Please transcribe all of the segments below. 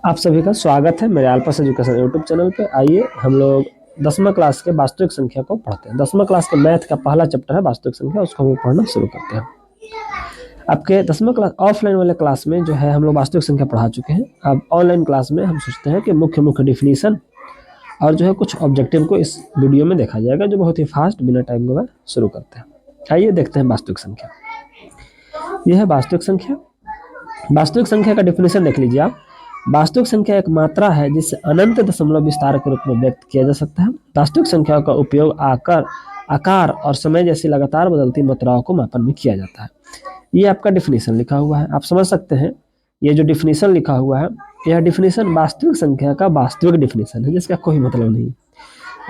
आप सभी का स्वागत है मेरे अल्पस एजुकेशन यूट्यूब चैनल पे। आइए हम लोग 10वीं क्लास के वास्तविक संख्या को पढ़ते हैं। 10वीं क्लास के मैथ का पहला चैप्टर है वास्तविक संख्या, उसको हम पढ़ना शुरू करते हैं। आपके 10वीं क्लास ऑफलाइन वाले क्लास में जो है हम लोग वास्तविक संख्या पढ़ा चुके हैं। अब ऑनलाइन क्लास में हम सोचते हैं कि मुख्य डिफिनीशन और जो है कुछ ऑब्जेक्टिव को इस वीडियो में देखा जाएगा, जो बहुत ही फास्ट बिना टाइम गवाए शुरू करते हैं। आइए देखते हैं वास्तविक संख्या। यह है वास्तविक संख्या। वास्तविक संख्या का डिफिनीशन देख लीजिए आप। वास्तविक संख्या एक मात्रा है जिसे अनंत दशमलव विस्तार के रूप में व्यक्त किया जा सकता है। वास्तविक संख्या का उपयोग आकार और समय जैसी लगातार बदलती मात्राओं को मापन में किया जाता है। ये आपका डिफिनीशन लिखा हुआ है, आप समझ सकते हैं। ये जो डिफिनीशन लिखा हुआ है, यह डिफिनीशन वास्तविक संख्या का वास्तविक डिफिनीशन है, जिसका कोई मतलब नहीं।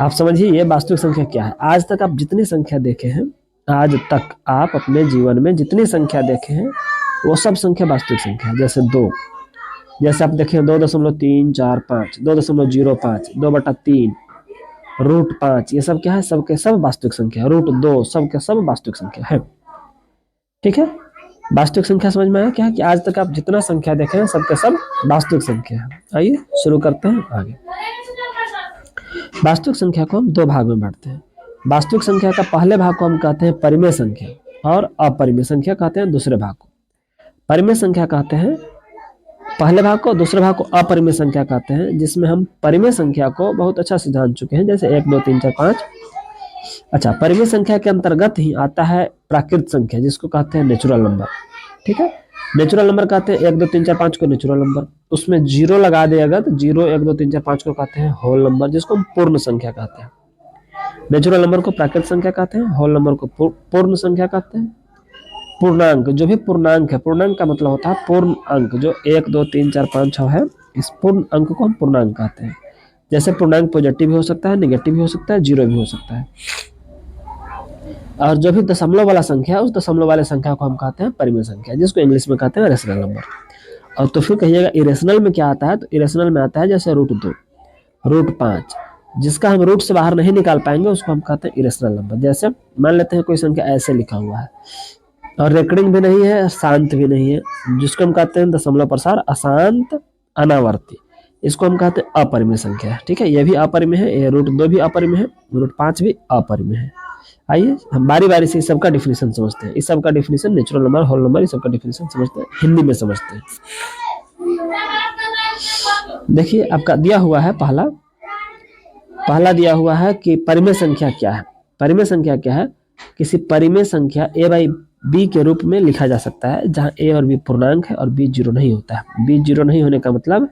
आप समझिए ये वास्तविक संख्या क्या है। आज तक आप जितनी संख्या देखे हैं, आज तक आप अपने जीवन में जितनी संख्या देखे हैं, वो सब संख्या वास्तविक संख्या है। जैसे 2, जैसे आप देखें 2.345, 2.05, 2/3, √5, ये सब क्या है? सब के सब वास्तविक संख्या है। √2 सब के सब वास्तविक संख्या है। ठीक है, वास्तविक संख्या समझ में आया क्या है कि आज तक आप जितना संख्या देखे हैं सब के सब वास्तविक संख्या है। आइए शुरू करते हैं आगे। वास्तविक संख्या को हम दो भाग में बांटते हैं। वास्तविक संख्या का पहले भाग को हम कहते हैं परिमेय संख्या और अपरिमेय संख्या कहते हैं दूसरे भाग को। परिमेय संख्या कहते हैं पहले भाग को, दूसरे भाग को अपरिमेय संख्या कहते हैं, जिसमें हम परिमेय संख्या को बहुत अच्छा से जान चुके हैं, जैसे 1 2 3 4 5। अच्छा, परिमेय संख्या के अंतर्गत ही आता है प्राकृत संख्या, जिसको कहते हैं नेचुरल नंबर। ठीक है, नेचुरल नंबर कहते हैं 1 2 3 4 5 को नेचुरल नंबर, उसमें 0 लगा देगा तो 0 1 2 3 4 5 को कहते हैं होल नंबर, जिसको हम पूर्ण संख्या कहते हैं। नेचुरल नंबर को प्राकृत संख्या कहते हैं, होल नंबर को पूर्ण संख्या कहते हैं। पूर्णांक, जो भी पूर्णांक है, पूर्णांक का मतलब होता है पूर्ण अंक, जो 1 2 3 4 5 6 है, इस पूर्ण अंक को हम पूर्णांक कहते हैं। जैसे पूर्णांक पॉजिटिव भी हो सकता है, नेगेटिव भी हो सकता है, 0 भी हो सकता है। और जो भी दशमलव वाला संख्या है, उस दशमलव वाले संख्या को हम कहते हैं परिमेय संख्या, जिसको इंग्लिश में कहते हैं रेशनल नंबर। और तो फिर कहिएगा इरेशनल में क्या आता है, तो इरेशनल में आता है जैसे √2, √5, जिसका हम रूट से बाहर नहीं निकाल पाएंगे, उसको हम कहते हैं इरेशनल नंबर। जैसे मान लेते हैं कोई संख्या ऐसे लिखा हुआ है और रेकरिंग भी नहीं है, शांत भी नहीं है, जिसको हम कहते हैं दशमलव प्रसार अशांत अनावर्ती, इसको हम कहते हैं अपरिमेय संख्या है। ठीक है, ये भी अपरिमेय है, ये √2 भी अपरिमेय है, √5 भी अपरिमेय है। आइए हम बारी बारी से इस सबका डिफिनीशन समझते हैं। इस सबका definition natural number, whole number, इस सबका डिफिनीशन समझते हैं, हिंदी में समझते हैं। देखिए आपका दिया हुआ है पहला दिया हुआ है कि परिमेय संख्या क्या है। परिमेय संख्या क्या है? किसी परिमेय संख्या a/b के रूप में लिखा जा सकता है, जहां a और b पूर्णांक है और b 0 नहीं होता है। b 0 नहीं होने का मतलब,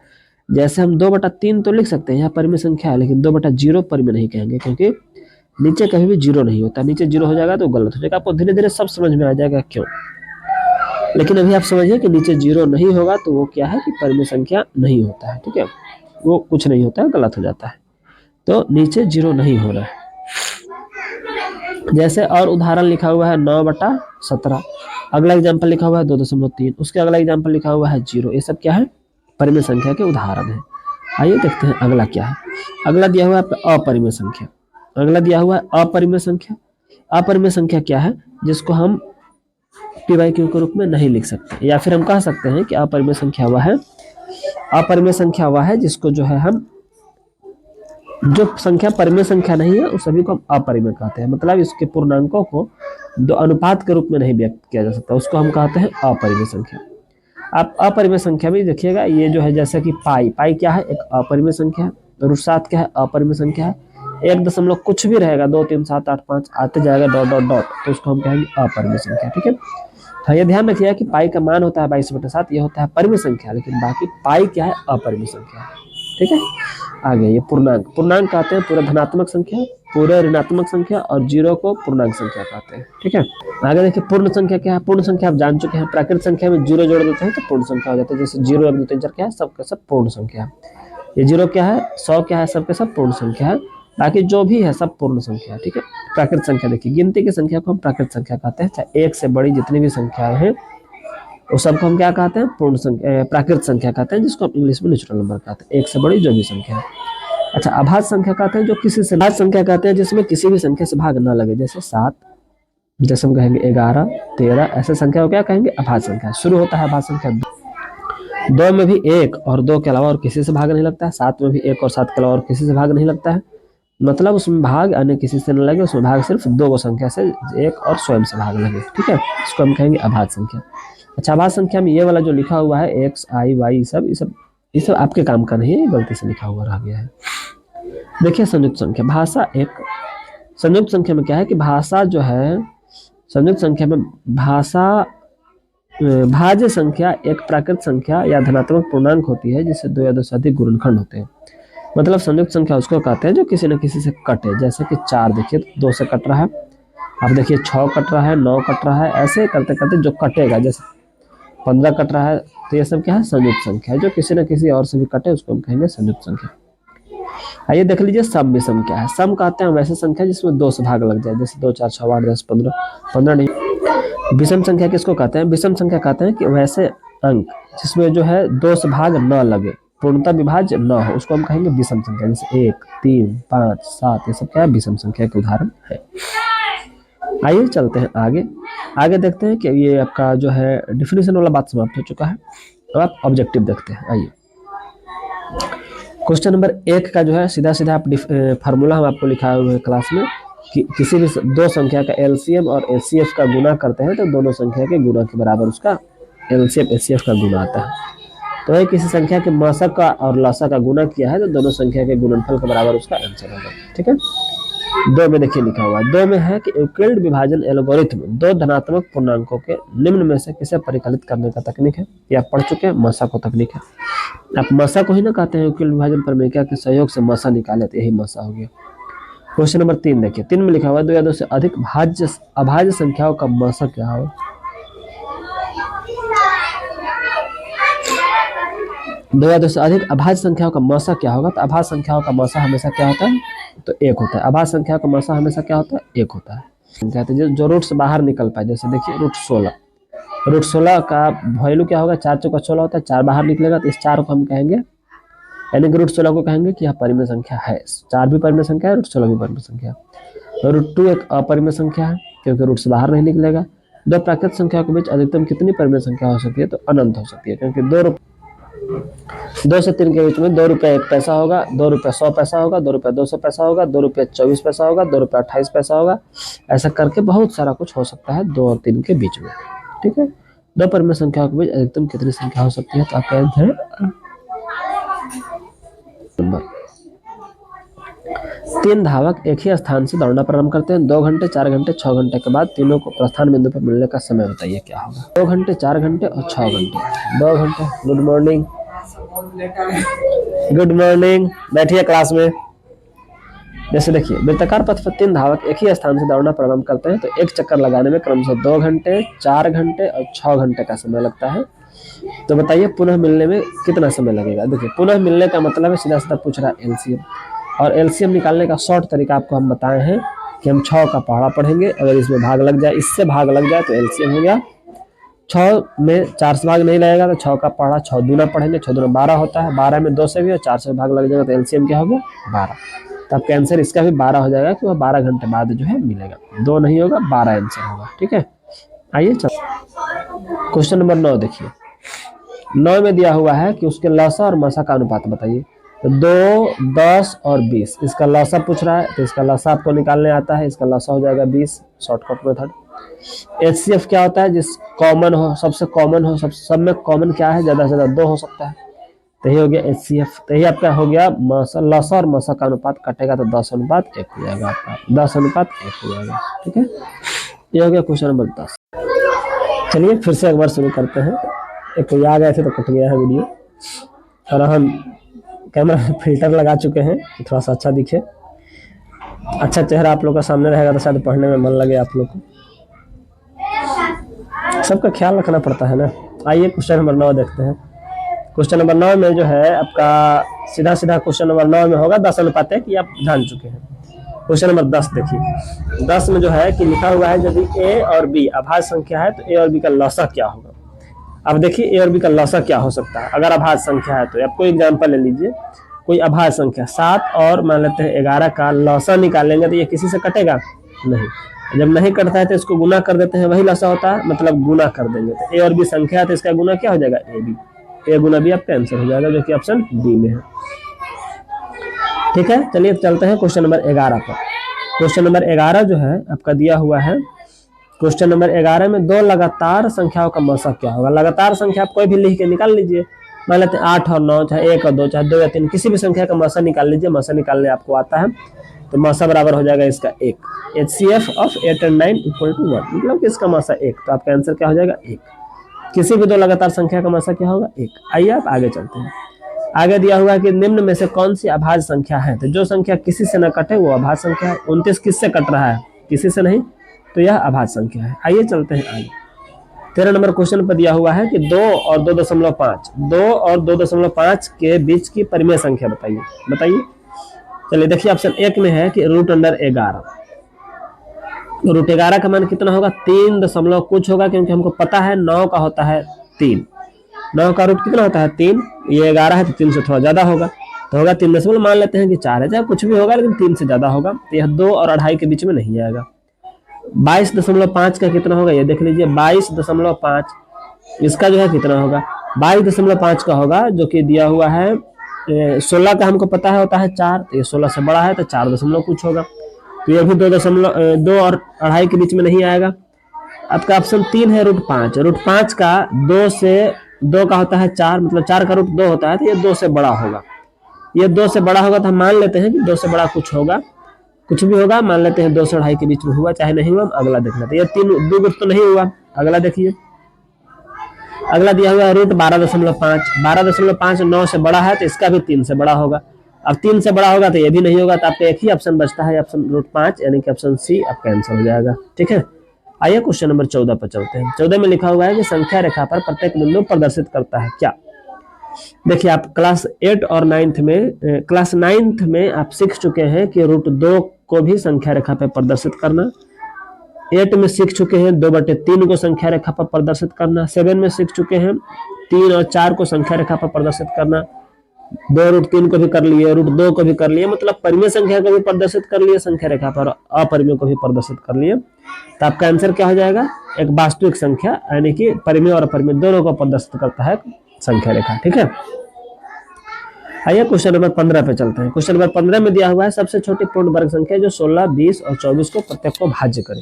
जैसे हम 2/3 तो लिख सकते हैं, यह परिमेय संख्या है, लेकिन 2/0 परिमेय नहीं कहेंगे, क्योंकि नीचे कभी भी 0 नहीं होता। नीचे 0 हो जाएगा तो गलत हो जाएगा। आपको धीरे धीरे सब समझ में आ जाएगा क्यों, लेकिन अभी आप समझिए कि नीचे 0 नहीं होगा तो वो क्या है कि परिमेय संख्या नहीं होता है। ठीक है, वो कुछ नहीं होता है, गलत हो जाता है। तो नीचे 0 नहीं हो रहा है। जैसे और उदाहरण लिखा हुआ है 9/17, अगला एग्जाम्पल लिखा हुआ है 2.3, उसके अगला एग्जाम्पल लिखा हुआ है 0। ये सब क्या है? परिमेय संख्या के उदाहरण है। आइए देखते हैं अगला क्या है। अगला दिया हुआ है अपरिमेय संख्या। अगला दिया हुआ है अपरिमेय संख्या। अपरिमेय संख्या क्या है? जिसको हम p/q के रूप में नहीं लिख सकते, या फिर हम कह सकते हैं कि अपरिमेय संख्या वह है, अपरिमेय संख्या वह है जिसको जो है हम, जो संख्या परिमेय संख्या नहीं है उस सभी को हम अपरिमेय कहते हैं। मतलब इसके पूर्णांकों को दो अनुपात के रूप में नहीं व्यक्त किया जा सकता, उसको हम कहते हैं अपरिमेय संख्या। आप अपरिमेय संख्या भी देखिएगा, ये जो है जैसे कि पाई क्या है? एक अपरिमेय संख्या है। √7 क्या है? अपरिमेय संख्या है। 1 दशमलव कुछ भी रहेगा, 2 3 7 8 5 आते जाएगा डॉट डॉट डॉट, तो उसको हम कहेंगे अपरिमेय संख्या। ठीक है, तो ये ध्यान रखिएगा कि पाई का मान होता है 22/7, ये होता है परिमेय संख्या, लेकिन बाकी पाई क्या है? अपरिमेय संख्या है। ठीक है, आगे ये पूर्णांक। पूर्णांक कहते हैं पूरा धनात्मक संख्या, पूरा ऋणात्मक संख्या, और 0 को पूर्णांक संख्या कहते हैं। ठीक है, आगे देखिए पूर्ण संख्या क्या है। पूर्ण संख्या आप जान चुके हैं, प्राकृत संख्या में 0 जोड़ देते हैं तो पूर्ण संख्या हो जाती है। जैसे 0 1 2 3 4 क्या है? सबके सब पूर्ण संख्या है। ये 0 क्या है? 100 क्या है? सबके सब पूर्ण संख्या है। बाकी जो भी है सब पूर्ण संख्या है। ठीक है, प्राकृत संख्या देखिए, गिनती की संख्या को हम प्राकृत संख्या कहते हैं। चाहे 1 से बड़ी जितनी भी संख्याएं हैं वो सबको हम क्या कहते हैं? पूर्ण संख्या, प्राकृत संख्या कहते हैं, जिसको हम इंग्लिश में नेचुरल नंबर कहते हैं। 1 से बड़ी जो भी संख्या है। अच्छा, अभाज्य संख्या कहते हैं जो किसी से, अभाज्य संख्या कहते हैं जिसमें किसी भी संख्या से भाग ना लगे, जैसे 7, जैसे हम कहेंगे 11 13, ऐसे संख्या को क्या कहेंगे? अभाज्य संख्या। शुरू होता है अभाज्य संख्या 2 में भी 1 और 2 के अलावा और किसी से भाग नहीं लगता है। 7 में भी 1 और 7 के अलावा और किसी से भाग नहीं लगता है। मतलब उसमें भाग अन्य किसी से न लगे, उसमें भाग सिर्फ 2 को संख्या से, 1 और स्वयं से भाग लगे। ठीक है, इसको हम कहेंगे अभाज्य संख्या। अच्छा, अभाज्य संख्या में ये वाला जो लिखा हुआ है एक्स आई वाई, ये सब आपके काम का नहीं है, गलती से लिखा हुआ रह गया है। देखिए संयुक्त संख्या, भाषा एक संयुक्त संख्या में क्या है कि भाषा जो है, संयुक्त संख्या में भाषा भाज्य संख्या एक प्राकृत संख्या या धनात्मक पूर्णांक होती है जिससे 2 या 2 से अधिक गुणनखंड होते हैं। मतलब संयुक्त संख्या उसको कहते हैं जो किसी न किसी से कटे, जैसे कि 4 देखिए 2 से कट रहा है, अब देखिए 6 कट रहा है, 9 कट रहा है, ऐसे करते करते जो कटेगा, जैसे 15 कट रहा है, तो ये सब क्या है, संयुक्त संख्या है। जो किसी न किसी और से भी कटे उसको हम कहेंगे संयुक्त संख्या। आइए देख लीजिए सम विषम क्या है। सम कहते हैं वैसे संख्या जिसमें 2 से भाग लग जाए, जैसे 2 4 6 8 10 15, 15 नहीं। विषम संख्या किसको कहते हैं? विषम संख्या कहते हैं कि वैसे अंक जिसमें जो है 2 से भाग न लगे, पूर्णतः विभाज्य न हो, उसको हम कहेंगे विषम संख्या। जैसे 1 3 5 7, ये सब क्या है, विषम संख्या के उदाहरण है। आइए चलते हैं आगे देखते हैं कि ये आपका जो है डिफिनेशन वाला बात समाप्त हो चुका है। अब आप ऑब्जेक्टिव देखते हैं। आइए क्वेश्चन नंबर 1 का जो है सीधा सीधा आप फार्मूला हम आपको लिखा हुआ है क्लास में कि किसी भी 2 संख्या का एलसीएम और एचसीएफ का गुना करते हैं तो दोनों संख्या के गुना के बराबर उसका एलसीएम एचसीएफ का गुना आता है। तो है किसी संख्या के मशक का और लसा का गुना किया है तो दोनों संख्या के गुणनफल के बराबर उसका आंसर होगा। ठीक है, 2 में देखिए लिखा हुआ है, 2 में है कि यूक्लिड विभाजन एल्गोरिथ्म 2 धनात्मक पूर्णांकों के निम्न में से किसे परिकलित करने का तकनीक है। ये आप पढ़ चुके हैं, मशा को तकनीक है। आप मशा को ही ना कहते हैं यूक्लिड विभाजन प्रमेय के सहयोग से मशा निकाले, तो यही मशा हो गया। क्वेश्चन नंबर 3 देखिए, 3 में लिखा हुआ है 2 या 2 से अधिक अभाज्य संख्याओं का मशा क्या होगा। 2 या 2 से अधिक अभाज्य संख्याओं का मशा क्या होगा। तो अभाज्य संख्याओं का मशा हमेशा क्या होता है, तो 1 होता है। अभाज्य संख्या का मशा हमेशा क्या होता है, 1 होता है। कहते हैं जो रूट से बाहर निकल पाए, जैसे देखिए रूट 16 का वैल्यू क्या होगा, 4 चौका 16 होता है, 4 बाहर निकलेगा तो इस 4 को हम कहेंगे, यानी कि रूट 16 को कहेंगे कि यह परिमेय संख्या है। 4 भी परिमेय संख्या है, रूट 16 भी परिमेय संख्या है। रूट 2 एक अपरिमेय संख्या है क्योंकि रूट से बाहर नहीं निकलेगा। 2 प्राकृत संख्याओं के बीच अधिकतम कितनी परिमेय संख्या हो सकती है, तो अनंत हो सकती है, क्योंकि 2 से 3 के बीच में 2 रुपये 1 पैसा होगा, 2 रुपये 100 पैसा होगा, 2 रुपये 200 पैसा होगा, 2 रुपये 24 पैसा होगा, 2 रुपये 28 पैसा होगा। ऐसा करके बहुत सारा कुछ हो सकता है 2 और 3 के बीच में। ठीक है, 2 परिमेय संख्याओं के बीच अधिकतम कितनी संख्या हो सकती है, तो आपका आंसर है नंबर। 3 धावक एक ही स्थान से दौड़ना प्रारंभ करते हैं। 2 घंटे 4 घंटे 6 घंटे के बाद तीनों को प्रस्थान बिंदु पर मिलने का समय बताइए क्या होगा। 2 घंटे 4 घंटे और 6 घंटे। 2 घंटे, गुड मॉर्निंग, बैठिए क्लास में। जैसे देखिए वृत्ताकार पथ पर 3 धावक एक ही स्थान से दौड़ना प्रारंभ करते हैं तो एक चक्कर लगाने में क्रमशः 2 घंटे 4 घंटे और 6 घंटे का समय लगता है। तो बताइए पुनः मिलने में कितना समय लगेगा। देखिए पुनः मिलने का मतलब है सीधा सीधा पूछ रहा है एलसीएम, और एलसीएम निकालने का शॉर्ट तरीका आपको हम बताए हैं कि हम 6 का पहाड़ा पढ़ेंगे, अगर इसमें भाग लग जाए, इससे भाग लग जाए तो एलसीएम हो गया। 6 में 4 से भाग नहीं लगेगा तो 6 का पहाड़ा 6 दूना पढ़ेंगे, 6 दूना 12 होता है, 12 में 2 से भी और 4 से भाग लग जाएगा तो एलसीएम क्या हो गया, 12। तो आपका आंसर इसका भी 12 हो जाएगा कि वह 12 घंटे बाद जो है मिलेगा, 2 नहीं होगा, 12 आंसर होगा। ठीक है, आइए चल क्वेश्चन नंबर 9 देखिए। 9 में दिया हुआ है कि उसके लसा और मसा का अनुपात बताइए। तो 2, 10 और 20, इसका लसा पूछ रहा है तो इसका लसा आपको निकालने आता है, इसका लसा हो जाएगा 20, शॉर्टकट मेथड। एचसीएफ क्या होता है, जिस कॉमन हो, सबसे कॉमन हो, सब में कॉमन क्या है, ज्यादा से ज्यादा 2 हो सकता है, तो यही हो गया एचसीएफ। तो यही आपका हो गया लसा और मसा का अनुपात कटेगा तो 10:1 हो जाएगा आपका, 10:1 हो जाएगा। ठीक है, ये हो गया क्वेश्चन नंबर 10। चलिए फिर से एक बार शुरू करते हैं। एक तो आ गए थे तो कट गया है वीडियो, और हम कैमरा में फिल्टर लगा चुके हैं कि थोड़ा सा अच्छा दिखे, अच्छा चेहरा आप लोग का सामने रहेगा तो शायद पढ़ने में मन लगे आप लोग को। सबका ख्याल रखना पड़ता है ना। आइए क्वेश्चन नंबर 9 देखते हैं। क्वेश्चन नंबर 9 में जो है आपका सीधा सीधा क्वेश्चन नंबर 9 में होगा 10:1, कि आप जान चुके हैं। क्वेश्चन नंबर 10 देखिए। 10 में जो है कि लिखा हुआ है यदि ए और बी अभाज्य संख्या है तो ए और बी का लसा क्या होगा। अब देखिए ए और बी का लसा क्या हो सकता है अगर अभाज्य संख्या है तो। आप कोई एग्जांपल ले लीजिए, कोई अभाज्य संख्या 7 और मान लेते हैं 11 का लसा निकालेंगे तो ये किसी से कटेगा नहीं। जब नहीं कटता है तो इसको गुना कर देते हैं, वही लसा होता है, मतलब गुना कर देंगे। तो ए और बी संख्या है तो इसका गुना क्या हो जाएगा, ए बी। ए गुना बी आपका आंसर हो जाएगा, जो कि ऑप्शन डी में है। ठीक है, चलिए चलते हैं क्वेश्चन नंबर 11 पर। क्वेश्चन नंबर 11 जो है आपका दिया हुआ है, क्वेश्चन नंबर 11 में दो लगातार संख्याओं का मौसा क्या होगा। लगातार संख्या आप कोई भी लिख के निकाल लीजिए, मान लेते हैं 8 और 9, चाहे 1 और 2, चाहे 2 या 3, किसी भी संख्या का मौसा निकाल लीजिए। मौसा निकालने आपको आता है तो मौसा बराबर हो जाएगा इसका 1। HCF ऑफ 8 और 9 इक्वल टू 1, मतलब कि इसका मौसा 1, तो आपका आंसर क्या हो जाएगा 1। किसी भी दो लगातार संख्या का मौसा क्या होगा 1। आइए आप आगे चलते हैं। आगे दिया हुआ है कि निम्न में से कौन सी अभाज्य संख्या है, तो जो संख्या किसी से न कटे वो अभाज्य संख्या है। 29 किससे कट रहा है, किसी से नहीं, तो यह अभाज्य संख्या है। आइए चलते हैं आगे। 13 नंबर क्वेश्चन पर दिया हुआ है कि 2 और 2.5, 2 और 2.5 के बीच की परिमेय संख्या बताइए। बताइए, चलिए देखिए ऑप्शन 1 में है कि √11। √11 का मान कितना होगा, 3 कुछ होगा, क्योंकि हमको पता है 9 का होता है 3, 9 का रूट कितना होता है 3, ये 11 है तो 3 से थोड़ा ज्यादा होगा, तो होगा 3 मान लेते हैं कि 4 है, चाहे कुछ भी होगा लेकिन 3 से ज्यादा होगा, तो यह 2 और 2.5 के बीच में नहीं आएगा। 22.5 का कितना होगा, ये देख लीजिए 22.5, इसका जो है कितना होगा 22.5 का होगा, जो कि दिया हुआ है 16 का हमको पता है होता है 4, तो ये 16 से बड़ा है तो 4 कुछ होगा, तो ये भी 2 और 2.5 के बीच में नहीं आएगा। आपका ऑप्शन 3 है √5। √5 का 2 से 2 का होता है 4, मतलब 4 का रूट 2 होता है, तो ये 2 से बड़ा होगा। ये 2 से बड़ा होगा तो हम मान लेते हैं कि 2 से बड़ा कुछ होगा, कुछ भी होगा, मान लेते हैं 2 से 2.5 के बीच में हुआ, चाहे नहीं हुआ हम अगला देख लेते हैं। ये 3 2 तो नहीं हुआ, अगला देखिए। अगला दिया हुआ है √12.5। 12.5 9 से बड़ा है तो इसका भी 3 से बड़ा होगा। अब 3 से बड़ा होगा तो ये भी नहीं होगा, तो आपका एक ही ऑप्शन बचता है, ऑप्शन √5, यानी कि ऑप्शन सी आपका आंसर हो जाएगा। ठीक है, आइए क्वेश्चन नंबर 14 पर चलते हैं। 14 में लिखा हुआ है कि संख्या रेखा पर प्रत्येक बिंदु प्रदर्शित करता है क्या। देखिए आप क्लास 8 और 9th में, क्लास 9th में आप सीख चुके हैं कि √2 को भी संख्या रेखा पर प्रदर्शित करना। 8 में सीख चुके हैं 2/3 को संख्या रेखा पर प्रदर्शित करना। 7 में सीख चुके हैं 3 और 4 को संख्या रेखा पर प्रदर्शित करना। 2√3 को भी कर लिए, √2 को भी कर लिए, मतलब परिमेय संख्या को भी प्रदर्शित कर लिए संख्या रेखा पर, अपरिमेय को भी प्रदर्शित कर लिए। तो आपका आंसर क्या हो जाएगा, एक वास्तविक संख्या, यानी कि परिमेय और अपरिमेय दोनों को प्रदर्शित करता है संख्या रेखा। ठीक है, आइए क्वेश्चन नंबर 15 पे चलते हैं। क्वेश्चन नंबर 15 में दिया हुआ है सबसे छोटी पूर्ण वर्ग संख्या जो 16, 20 और 24 को प्रत्येक को भाज्य करे।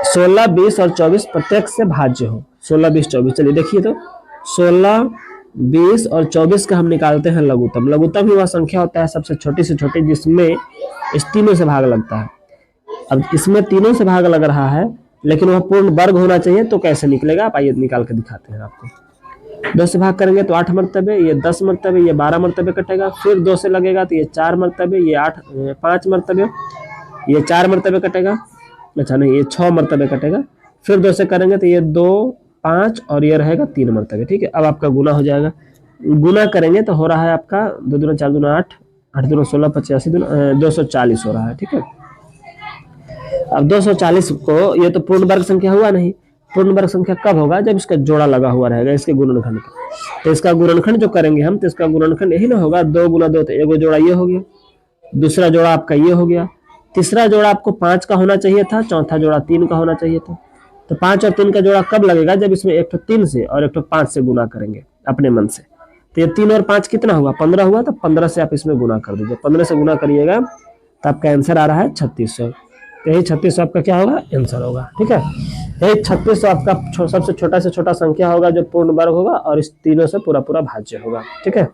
16, 20 और 24 प्रत्येक से भाज्य हो। 16, 20, 24, चलिए देखिए तो 16, 20 और 24 का हम निकालते हैं लघुत्तम। लघुत्तम ही वह संख्या होता है सबसे छोटी से छोटी जिसमें इस तीनों से भाग लगता है। अब इसमें तीनों से भाग लग रहा है, लेकिन वह पूर्ण वर्ग होना चाहिए, तो कैसे निकलेगा आप आइए निकाल के दिखाते हैं आपको। 2 से भाग करेंगे तो 8 मरतबे, ये 10 मरतबे, ये 12 मरतबे कटेगा। फिर 2 से लगेगा तो ये 4 मरतबे, ये 5 मरतबे, ये 4 मरतबे कटेगा, अच्छा नहीं ये 6 मरतबे कटेगा। फिर 2 से करेंगे तो ये 2, 5 और ये रहेगा 3 मरतबे। ठीक है, अब आपका गुना हो जाएगा। गुना करेंगे तो हो रहा है आपका 2 दूना 4 दूना 8, 8 दूना 16, 85 240 हो रहा है। ठीक है, अब 240 को, ये तो पूर्ण वर्ग संख्या हुआ नहीं, पूर्ण वर्ग संख्या कब होगा, जब इसका जोड़ा लगा हुआ रहेगा इसके गुणनखंड का। तो इसका गुणनखंड जो करेंगे हम, तो इसका गुणनखंड यही ना होगा, 2 गुना 2, तो एक जोड़ा ये हो गया, दूसरा जोड़ा आपका ये हो गया, तीसरा जोड़ा आपको 5 का होना चाहिए था, चौथा जोड़ा 3 का होना चाहिए था। तो 5 और 3 का जोड़ा कब लगेगा, जब इसमें एक तो 3 से और एक तो 5 से गुना करेंगे अपने मन से। तो ये 3 और 5 कितना हुआ, 15 हुआ, तो 15 से आप इसमें गुना कर दीजिए। 15 से गुना करिएगा तो आपका आंसर आ रहा है 3600। यही 3600 आपका क्या होगा, आंसर होगा। ठीक है, यही 3600 आपका सबसे छोटा से छोटा संख्या होगा जो पूर्ण वर्ग होगा और इस तीनों से पूरा पूरा भाज्य होगा। ठीक है,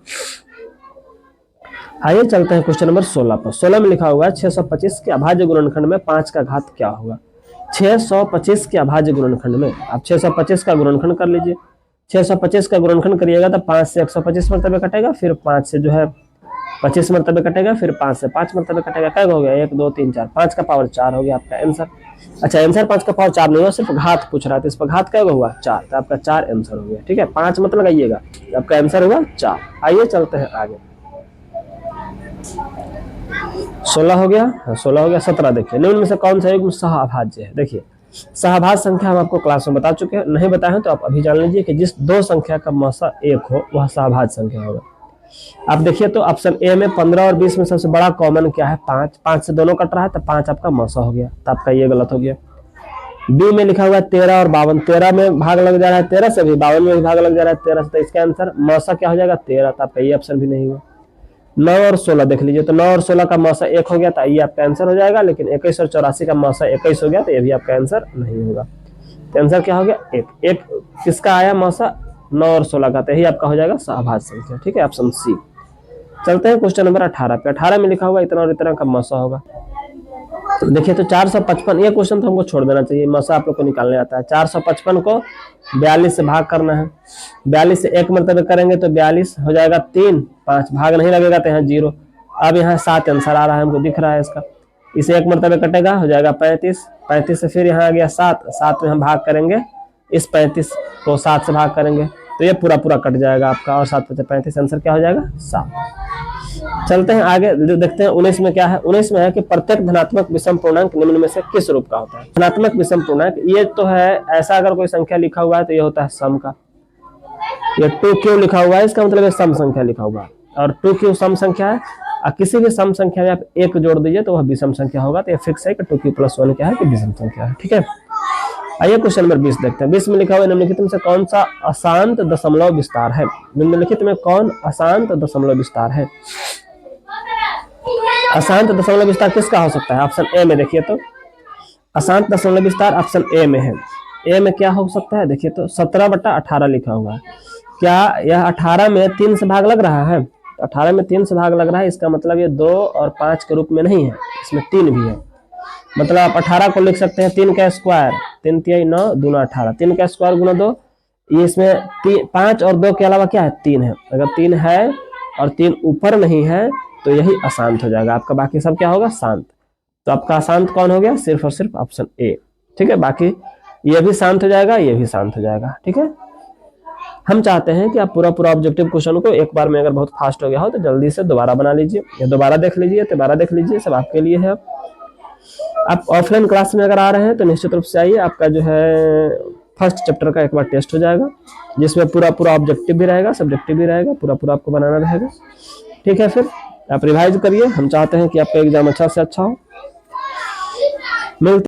आइए चलते हैं क्वेश्चन नंबर 16 पर। 16 में लिखा हुआ है 625 के अभाज्य गुणनखंड में 5 का घात क्या होगा। 625 के अभाज्य गुणनखंड में आप 625 का गुणनखंड कर लीजिए। 625 का गुणनखंड करिएगा तो 5 से 125 मरतबे कटेगा, फिर 5 से जो है 25 मरतबे कटेगा, फिर 5 से 5 मरतबे कटेगा। क्या हो गया, 1 2 3 4, 5 का पावर 4 हो गया आपका आंसर। अच्छा, आंसर 5 का पावर 4 नहीं हुआ, सिर्फ घात पूछ रहा था, इस पर घात क्या हुआ 4, तो आपका 4 आंसर हो गया। ठीक है, 5 मत लगाइएगा, आपका आंसर हुआ 4। आइए चलते हैं आगे। 16 हो गया, 16 हो गया। 17 देखिए, निम्न में से कौन सा युग्म सहअभाज्य है। देखिए सहअभाज्य संख्या हम आपको क्लास में बता चुके हैं, नहीं बताए हैं तो आप अभी जान लीजिए कि जिस दो संख्या का मौसा 1 हो वह सहअभाज्य संख्या होगा। आप देखिए तो ऑप्शन ए में 15 और 20 में सबसे बड़ा कॉमन क्या है, 5। 5 से दोनों कट रहा है तो 5 आपका मौसा हो गया, तो आपका ये गलत हो गया। बी में लिखा हुआ है 13 और 52, 13 में भाग लग जा रहा है 13 से, भी 52 में भी भाग लग जा रहा है 13 से, तो इसका आंसर मौसा क्या हो जाएगा 13, तो आपका ये ऑप्शन भी नहीं हुआ। 9 और 16 देख लीजिए, तो 9 और 16 का मौसा 1 हो गया, तो ये आपका आंसर हो जाएगा, लेकिन 21 और 84 का मौसा 21 हो गया, तो ये भी आपका आंसर नहीं होगा। तो आंसर क्या हो गया 1 किसका आया मौसा 9 और 16 का, तो यही आपका हो जाएगा सहभाज्य संख्या। ठीक है, ऑप्शन सी। चलते हैं क्वेश्चन नंबर 18 पे। 18 में लिखा हुआ इतना और इतना का मौसा होगा। देखिए तो 455, ये क्वेश्चन तो हमको छोड़ देना चाहिए, मौसा आप लोग को निकालने आता है। 455 को 42 से भाग करना है, 42 से 1 मरतबे करेंगे तो 42 हो जाएगा 3, 5 भाग नहीं लगेगा तो यहाँ 0। अब यहाँ 7 आंसर आ रहा है, हमको दिख रहा है इसका, इसे 1 मरतबे कटेगा हो जाएगा 35, 35 से फिर यहाँ आ गया 7, 7 में हम भाग करेंगे, इस 35 को 7 से भाग करेंगे तो ये पूरा पूरा कट जाएगा आपका, और 7 × 35 आंसर क्या हो जाएगा 7। चलते हैं आगे, देखते हैं 19 में क्या है। 19 में है कि प्रत्येक धनात्मक विषम पूर्णांक निम्न में से किस रूप का होता है। धनात्मक विषम पूर्णांक ये तो है, ऐसा अगर कोई संख्या लिखा हुआ है तो ये होता है सम का। ये 2q लिखा हुआ है, इसका मतलब है सम संख्या लिखा हुआ है, और 2q सम संख्या है। और किसी भी सम संख्या में आप 1 जोड़ दीजिए तो वह विषम संख्या होगा, तो ये फिक्स है कि 2q + 1 क्या है कि विषम संख्या है। ठीक है, आइए क्वेश्चन नंबर 20 देखते हैं। 20 में लिखा हुआ है निम्नलिखित में से कौन सा अशांत दशमलव विस्तार है। निम्नलिखित में कौन अशांत दशमलव विस्तार है। अशांत दशमलव विस्तार किसका हो सकता है। ऑप्शन ए में देखिए तो अशांत दशमलव विस्तार ऑप्शन ए में है। ए में क्या हो सकता है, देखिए तो 17/18 लिखा हुआ है। क्या यह 18 में 3 से भाग लग रहा है। 18 में 3 से भाग लग रहा है, इसका मतलब ये 2 और 5 के रूप में नहीं है, इसमें 3 भी है। मतलब आप 18 को लिख सकते हैं 3 का स्क्वायर, 3 × 3 = 9, 2 × 18, 3 का स्क्वायर × 2, ये इसमें 5 और 2 के अलावा क्या है 3 है। अगर 3 है और 3 ऊपर नहीं है तो यही अशांत हो जाएगा आपका, बाकी सब क्या होगा शांत। तो आपका अशांत कौन हो गया, सिर्फ और सिर्फ ऑप्शन ए। ठीक है, बाकी ये भी शांत हो जाएगा, ये भी शांत हो जाएगा। ठीक है, हम चाहते हैं कि आप पूरा ऑब्जेक्टिव क्वेश्चन को एक बार में अगर बहुत फास्ट हो गया हो तो जल्दी से दोबारा बना लीजिए, या दोबारा देख लीजिए, दोबारा देख लीजिए, सब आपके लिए है। आप ऑफलाइन क्लास में अगर आ रहे हैं तो निश्चित रूप से आइए, आपका जो है फर्स्ट चैप्टर का एक बार टेस्ट हो जाएगा, जिसमें पूरा ऑब्जेक्टिव भी रहेगा, सब्जेक्टिव भी रहेगा, पूरा आपको बनाना रहेगा। ठीक है, फिर आप रिवाइज करिए, हम चाहते हैं कि आपका एग्जाम अच्छा से अच्छा हो। मिलते